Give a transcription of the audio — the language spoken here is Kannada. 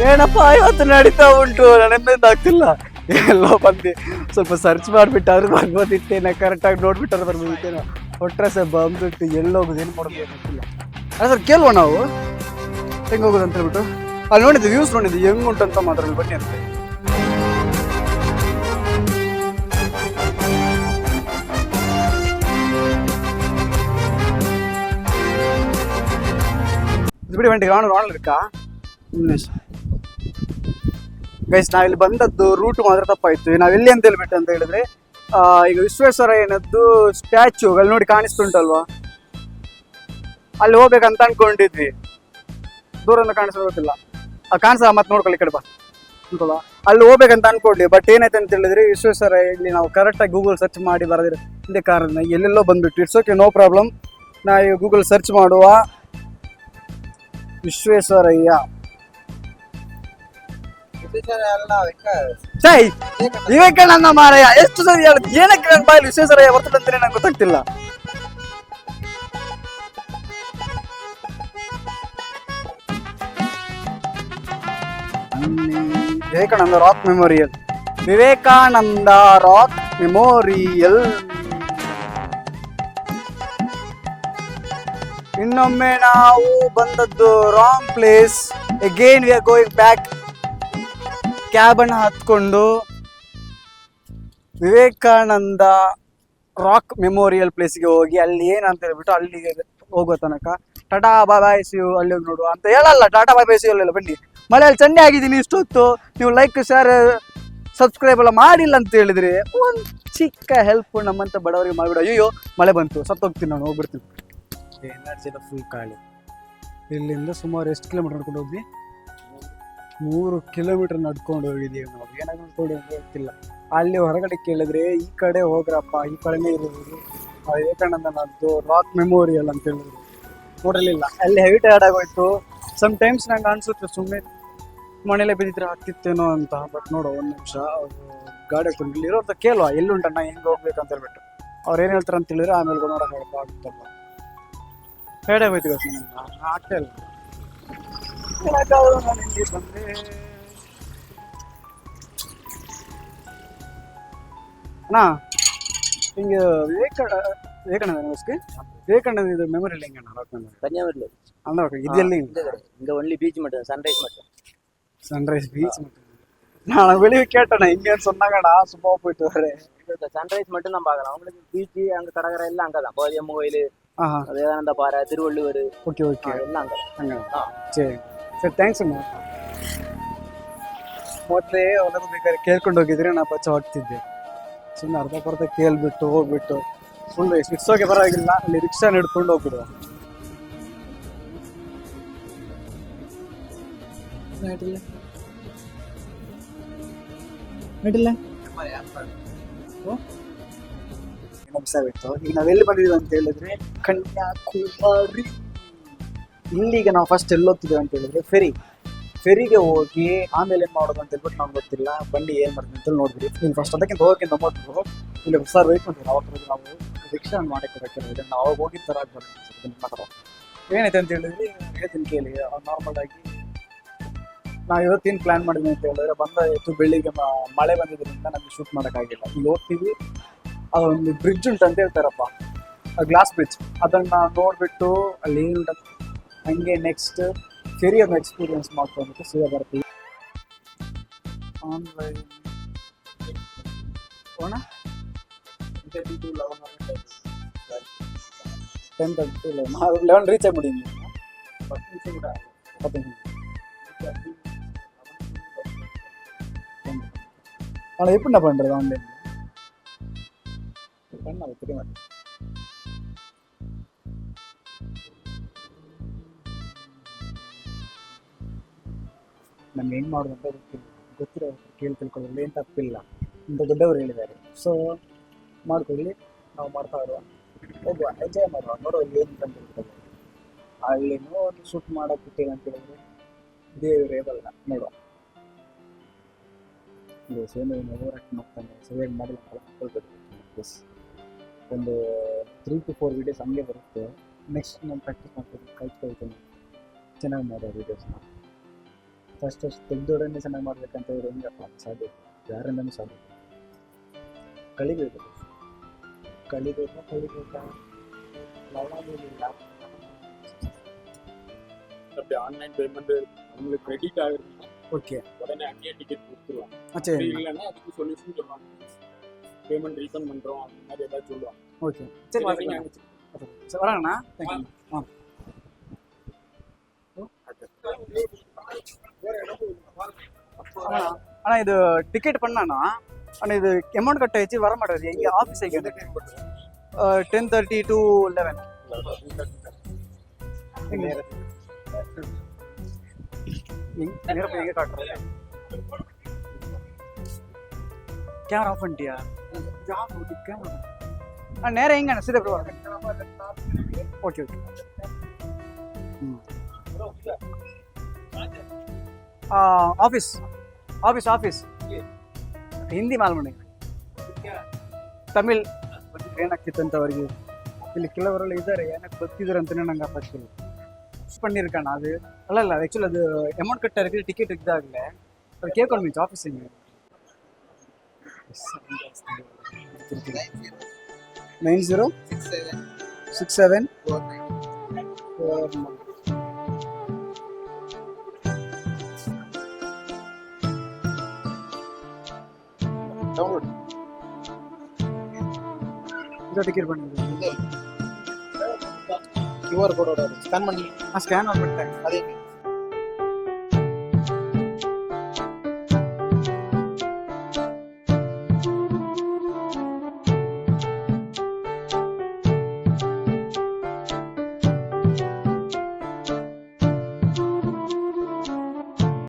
ಏನಪ್ಪ ಇವತ್ತು ನಡೀತಾ ಉಂಟು ನನಗೆ ಆಗ್ತಿಲ್ಲ. ಎಲ್ಲೋ ಬಂದು ಸ್ವಲ್ಪ ಸರ್ಚ್ ಮಾಡಿಬಿಟ್ಟು ಅವ್ರು ಬರ್ಬೋದಿತ್ತೇನೋ, ಕರೆಕ್ಟಾಗಿ ನೋಡ್ಬಿಟ್ಟು ಬರ್ಬೋದಿತ್ತೇನೋ. ಒಟ್ಟರೆ ಸರ್ ಬಂದ್ಬಿಟ್ಟು ಎಲ್ಲೋಗೋದು ಏನು ಮಾಡೋದು ಗೊತ್ತಿಲ್ಲ. ಅದೇ ಸರ್ ಕೇಳುವ ನಾವು ಹೆಂಗೆ ಹೋಗೋದು ಅಂತ ಹೇಳ್ಬಿಟ್ಟು. ಅಲ್ಲಿ ನೋಡಿದ್ವಿ ವ್ಯೂಸ್ ನೋಡಿದ್ವಿ ಹೆಂಗೆ ಉಂಟಂತ ಮಾತ್ರ ಬನ್ನಿ ಅಂತ. ಇದು ಬಿಡಿ ಬಂಡಿ ರಾಣಲ್ ಇರ್ಕಾ ಗೈಸ್. ನಾವಿಲ್ಲಿ ಬಂದದ್ದು ರೂಟ್ ಮಾತ್ರ ತಪ್ಪಾಯ್ತು. ನಾವೆಲ್ಲಿ ಅಂತ ಹೇಳ್ಬಿಟ್ಟು ಅಂತ ಹೇಳಿದ್ರೆ ಈಗ ವಿಶ್ವೇಶ್ವರಯ್ಯನದ್ದು ಸ್ಟ್ಯಾಚ್ಯೂ ಅಲ್ಲಿ ನೋಡಿ ಕಾಣಿಸ್ತುಂಟಲ್ವಾ, ಅಲ್ಲಿ ಹೋಗ್ಬೇಕಂತ ಅನ್ಕೊಂಡಿದ್ವಿ. ದೂರದಿಂದ ಕಾಣಿಸೋದಿಲ್ಲ, ಕಾಣಿಸ ಮತ್ತೆ ನೋಡ್ಕೊಳ್ಳಿ ಕಡೆ ಬಾ ಅನ್ಕೊಳ್ಳ. ಅಲ್ಲಿ ಹೋಗ್ಬೇಕಂತ ಅನ್ಕೊಂಡ್ವಿ. ಬಟ್ ಏನಾಯ್ತು ಅಂತ ಹೇಳಿದ್ರೆ ವಿಶ್ವೇಶ್ವರಯ್ಯ ಇಲ್ಲಿ ನಾವು ಕರೆಕ್ಟಾಗಿ ಗೂಗಲ್ ಸರ್ಚ್ ಮಾಡಿ ಬರೋದಿಲ್ಲ ಹಿಂದೆ ಕಾರಣ ಎಲ್ಲೆಲ್ಲೋ ಬಂದ್ಬಿಟ್ಟು. It's okay, no problem. ನಾವು ಗೂಗಲ್ ಸರ್ಚ್ ಮಾಡುವ ವಿಶ್ವೇಶ್ವರಯ್ಯ. ಸೈ ವಿವೇಕಾನಂದ ಮಾರಾಯ, ಎಷ್ಟು ಸರಿ ಹೇಳುದು. ಏನಕ್ಕೆ ನನ್ನ ಬಾಯಲ್ಲಿ ವಿಶ್ವೇಶ್ವರಯ್ಯ ಬರ್ತದೆ ಅಂತಾನೆ ನಂಗೆ ಗೊತ್ತಾಗ್ತಿಲ್ಲ. Vivekananda rock memorial, Vivekananda rock memorial. ಇನ್ನೊಮ್ಮೆ ನಾವು ಬಂದದ್ದು wrong place. Again we are going back. Cab ಅನ್ನು ಹತ್ಕೊಂಡು ವಿವೇಕಾನಂದ ರಾಕ್ ಮೆಮೋರಿಯಲ್ ಪ್ಲೇಸ್ಗೆ ಹೋಗಿ ಅಲ್ಲಿ ಏನಂತ ಹೇಳ್ಬಿಟ್ಟು ಅಲ್ಲಿಗೆ ಹೋಗೋ ತನಕ ಟಾಟಾ ಬಾಯ್ ಬಾಯ್ ಸಿ ಯು ಅಲ್ಲಿ ಹೋಗಿ ನೋಡುವ ಅಂತ ಹೇಳಲ್ಲ. ಟಾಟಾ ಬಾಯ್ ಬಾಯ್ ಸಿ ಯು ಅಲ್ಲೆಲ್ಲ ಬನ್ನಿ. ಮಳೆಯಲ್ಲಿ ಚಂಡೆ ಆಗಿದ್ದೀನಿ ಇಷ್ಟೊತ್ತು. ನೀವು ಲೈಕ್ ಶೇರ್ ಸಬ್ಸ್ಕ್ರೈಬ್ ಎಲ್ಲ ಮಾಡಿಲ್ಲ ಅಂತ ಹೇಳಿದ್ರೆ ಒಂದು ಚಿಕ್ಕ ಹೆಲ್ಪ್ ನಮ್ಮಂತ ಬಡವರಿಗೆ ಮಾಡಿಬಿಡ. ಅಯ್ಯೋ ಮಳೆ ಬಂತು, ಸತ್ತೋಗ್ತೀನಿ ನಾನು, ಹೋಗ್ಬಿಡ್ತೀನಿ. ಎನರ್ಜಿ ಎಲ್ಲ ಫುಲ್ ಖಾಲಿ. ಇಲ್ಲಿಂದ ಸುಮಾರು ಎಷ್ಟು ಕಿಲೋಮೀಟರ್ ನಡ್ಕೊಂಡು ಹೋದ್ವಿ? 3 ಕಿಲೋಮೀಟರ್ ನಡ್ಕೊಂಡು ಹೋಗಿದ್ದೀವಿ ನಾವು. ಏನಾದ್ರು ನಡ್ಕೊಂಡು ಗೊತ್ತಿಲ್ಲ. ಅಲ್ಲಿ ಹೊರಗಡೆ ಕೇಳಿದ್ರೆ ಈ ಕಡೆ ಹೋಗ್ರಪ್ಪ, ಈ ಕಡೆನೇ ಇರೋದು ವಿವೇಕಾನಂದನದ್ದು ರಾಕ್ ಮೆಮೋರಿಯಲ್ ಅಂತ ಹೇಳಿದ್ರು. ನೋಡಲಿಲ್ಲ, ಅಲ್ಲಿ ಹೆವಿ ಟೈರ್ಡ್ ಆಗೋಯ್ತು. ಸಮ್ ಟೈಮ್ಸ್ ನಂಗೆ ಅನ್ಸುತ್ತೆ ಸುಮ್ಮನೆ ಮನೇಲೆ ಬಿದ್ದಿದ್ರೆ ಆಗ್ತಿತ್ತೇನೋ ಅಂತ. ಬಟ್ ನೋಡು, ಒಂದು ನಿಮಿಷ ಗಾಡಿ ಹಾಕೊಂಡು ಇಲ್ಲಿ ಇರೋರ್ಥ ಕೇಳುವ ಎಲ್ಲುಂಟಣ್ಣ ಹೆಂಗೆ ಹೋಗ್ಬೇಕಂತ ಹೇಳ್ಬಿಟ್ಟು. ಅವ್ರು ಏನು ಹೇಳ್ತಾರೆ ಅಂತ ಹೇಳಿದ್ರೆ ಆಮೇಲೆ ನೋಡೋಕ್ಕಾಗುತ್ತಲ್ಲ. ಟೈರ್ಡ್ ಆಗೋಯ್ತು ಆಗ್ತಾ ಇಲ್ಲ. ಬಂದೆ ಅಣ್ಣ ಹಿಂಗೆ ವಿವೇಕಾನಂದ ಇದು ಮೆಮೊರಿಯಲ್ ಹೆಂಗೆ ಅಣ್ಣ? ರಾಕ್ ಮೆಮೊರಿಯಲ್ ಅಂದ್ರೆ ಇದೆಲ್ಲಿ இங்க ஒன்லி பீச் மட்டும், சன்ரைஸ் மட்டும். சன்ரைஸ் பீச் மட்டும். நான் வெளியே கேட்டேண்ணா இங்கேன்னு சொன்னாங்கடா, சும்மா போயிட்டு வரேன். சன்ரைஸ் மட்டும் தான் பார்க்கலாம். உங்களுக்கு பீச் அங்கே கடற்கரை எல்லாம் அங்கே தான். போதியம்மன் கோயில், விவேகானந்த பாறை, திருவள்ளுவர். ஓகே ஓகே, எல்லாம் அங்கே அங்கே. ಸರಿ ಸರಿ, ಥ್ಯಾಂಕ್ಸ್ ಅಣ್ಣ. ಮೊದಲೇ ಹೊಲದ ಬೇಕಾದ್ರೆ ಕೇಳ್ಕೊಂಡು ಹೋಗಿದ್ರೆ ನಾ ಪಚ್ಚ ಹೊಡ್ತಿದ್ದೆ. ಸುಮ್ಮನೆ ಅರ್ಧ ಕೇಳ್ಬಿಟ್ಟು ಹೋಗ್ಬಿಟ್ಟು ಫುಲ್ ಸಿಕ್ಸೋಕೆ ಬರೋಗಿಲ್ಲ. ಅಲ್ಲಿ ರಿಕ್ಷಾ ಹಿಡ್ಕೊಂಡು ಹೋಗ್ಬಿಡುವ. ನಮ್ಸಾಗಿತ್ತು. ಈಗ ನಾವೆಲ್ಲಿ ಬಂದಿದ್ದೀವಿ ಅಂತ ಹೇಳಿದ್ರೆ ಕನ್ಯಾಕುಮಾರಿ. ಇಲ್ಲಿಗೆ ನಾವು ಫಸ್ಟ್ ಎಲ್ಲಿ ಹೋಗ್ತಿದ್ದೇವೆ ಅಂತ ಹೇಳಿದ್ರೆ ಫೆರಿಗೆ ಹೋಗಿ ಆಮೇಲೆ ಏನು ಮಾಡೋದು ಅಂತ ಹೇಳ್ಬಿಟ್ಟು ನಮ್ಗೆ ಗೊತ್ತಿಲ್ಲ. ಬಂಡಿ ಏನು ಮಾಡ್ತೀವಿ ಅಂತ ನೋಡಿದ್ವಿ. ನೀನು ಫಸ್ಟ್ ಅದಕ್ಕಿಂತ ಹೋಗೋಕ್ಕಿಂತ ಮೊದಲು ಇಲ್ಲಿ ಸರ್ ವೆಯ್ಟ್ ಮಾಡ್ತೀವಿ. ಅವಾಗ ನಾವು ರಿಕ್ಷಾ ಮಾಡಕ್ಕೆ ನಾವು ಹೋಗಿದ್ದ ಥರ ಆಗ್ಬಾರ್ದು. ಏನೈತೆ ಅಂತ ಹೇಳಿದ್ರೆ ಹೇಳ್ತೀನಿ ಕೇಳಿ. ನಾರ್ಮಲ್ ಆಗಿ ನಾವು ಇವತ್ತೇನು ಪ್ಲ್ಯಾನ್ ಮಾಡಿದ್ವಿ ಅಂತ ಹೇಳಿದ್ರೆ, ಬಂದಾಯಿತು ಬೆಳಿಗ್ಗೆ ಮಳೆ ಬಂದಿದ್ದರಿಂದ ನಮಗೆ ಶೂಟ್ ಮಾಡೋಕ್ಕಾಗಿಲ್ಲ. ಈಗ ಹೋಗ್ತೀವಿ, ಅದೊಂದು ಬ್ರಿಡ್ಜ್ ಉಂಟು ಅಂತ ಹೇಳ್ತಾರಪ್ಪ, ಗ್ಲಾಸ್ ಬ್ರಿಡ್ಜ್. ಅದನ್ನು ನೋಡಿಬಿಟ್ಟು ಅಲ್ಲಿ ಏನುಂಟ ಹಂಗೆ ನೆಕ್ಸ್ಟ್ ಫೆರಿಯನ್ನು ಎಕ್ಸ್ಪೀರಿಯನ್ಸ್ ಮಾಡ್ಕೊಂಡ್ಬಿಟ್ಟು ಸೀದಾ ಬರ್ತೀವಿ. Online 11 reach ಆಗಿಬಿಟ್ಟಿದ್ದೀನಿ. 10 ஆனால் எப்படி நான் பண்ணுறது ஆன்லைனில் பண்ணாது தெரியுமா? ನಮ್ಗೆ ಹೆಂಗೆ ಮಾಡೋದು ಅಂತ ಗೊತ್ತಿರೋ ತಿಳ್ಕೊಳ್ಳೋದ್ರಲ್ಲಿ ಏನು ತಪ್ಪಿಲ್ಲ ಅಂತ ದೊಡ್ಡವರು ಹೇಳಿದ್ದಾರೆ. ಸೊ ಮಾಡ್ಕೊಳ್ಳಿ, ನಾವು ಮಾಡ್ತಾ ಇರುವ ಹೋಗುವ, ಎಂಜಾಯ್ ಮಾಡುವ, ನೋಡುವ ಏನು ಅಂತ ಹೇಳ್ತಾರೆ. ಅಲ್ಲಿನೂ ಒಂದು ಶೂಟ್ ಮಾಡೋಕೆ ಬಿಟ್ಟಿಲ್ಲ ಅಂತ ಹೇಳಿದ್ರೆ ದೇವರೇ ಬಲ್ಲ. ನೋಡುವ ಸೇಮ್ ಓವರಾಕ್ಟ್ ಮಾಡ್ತಾನೆ, ಸರಿಯಾಗಿ ಮಾಡಿಲ್ಲ ಕೊಡ್ಬೇಕು. ಎಸ್, ಒಂದು 3 to 4 ವೀಡಿಯೋಸ್ ಹಂಗೆ ಬರುತ್ತೆ. ನೆಕ್ಸ್ಟ್ ನಾನು ಪ್ರಾಕ್ಟೀಸ್ ಮಾಡ್ತೀನಿ, ಕಲ್ತ್ಕೊಳ್ತೀನಿ, ಚೆನ್ನಾಗಿ ಮಾಡೋ ವೀಡಿಯೋಸ್ನ. ಫಸ್ಟ್ ತೆಗ್ದೋಡನೆ ಚೆನ್ನಾಗಿ ಮಾಡ್ಬೇಕಂತ ಇದ್ರೆ ಹೆಂಗಪ್ಪ ಸಾಧ್ಯ? ಯಾರಿಂದನೂ ಸಾಧ್ಯ. ಕಲಿಬೇಕಾ அப்படி ஆன்லைன் பேமெண்ட் உங்களுக்கு கிரெடிட் ஆகுதுன்னா ஓகே உடனே அங்கேயே டிக்கெட் கொடுத்துருவாங்க. சரி அப்படி இல்லைன்னா அதுக்கு சொல்யூஷன் சொல்லுவாங்க, பேமெண்ட் ரீஃபண்ட் பண்றோம் அந்த மாதிரி ஏதாவது சொல்லுவாங்க. ஓகே சரி நீங்க சரி வராங்கண்ணா தேங்க்யூ. அண்ணா இது டிக்கெட் பண்ணாண்ணா ஆனால் இது அமௌண்ட் கட்ட வச்சு வர மாட்டேங்குது. எங்கே ஆஃபீஸ் எங்கே 10:30 to 11 எங்கே காட்டுறேன். கேமரா ஆஃப் பண்ணிட்டியா? கேமரா நேரம் எங்க Sita bro okay okay office office office Hindi ಮಾಲ್ಮನೆ ತಮಿಳ್ ಏನಾಗ್ತಿತ್ತು ಅಂತ ಅವರಿಗೆ ಇಲ್ಲಿ ಕೆಲವರೆಲ್ಲ ಇದ್ದಾರೆ ಏನಕ್ಕೆ ಗೊತ್ತಿದ್ದಾರೆ ಅಂತಲೇ ನಂಗೆ ಅಪ್ಪ பண்ணியிருக்கேன் அது அல்ல ஆக்சுவலி அது அமௌண்ட் கட்ட இருக்கு டிக்கெட் இருக்குதாகல அது கேட்கணும் மீன்ஸ் ஆஃபீஸ் எங்க 9067 டிக்கெட் பண்ணுங்க QR கோடோட ஸ்கேன் பண்ணி ஸ்கேன் பண்ணிட்டேன் அதே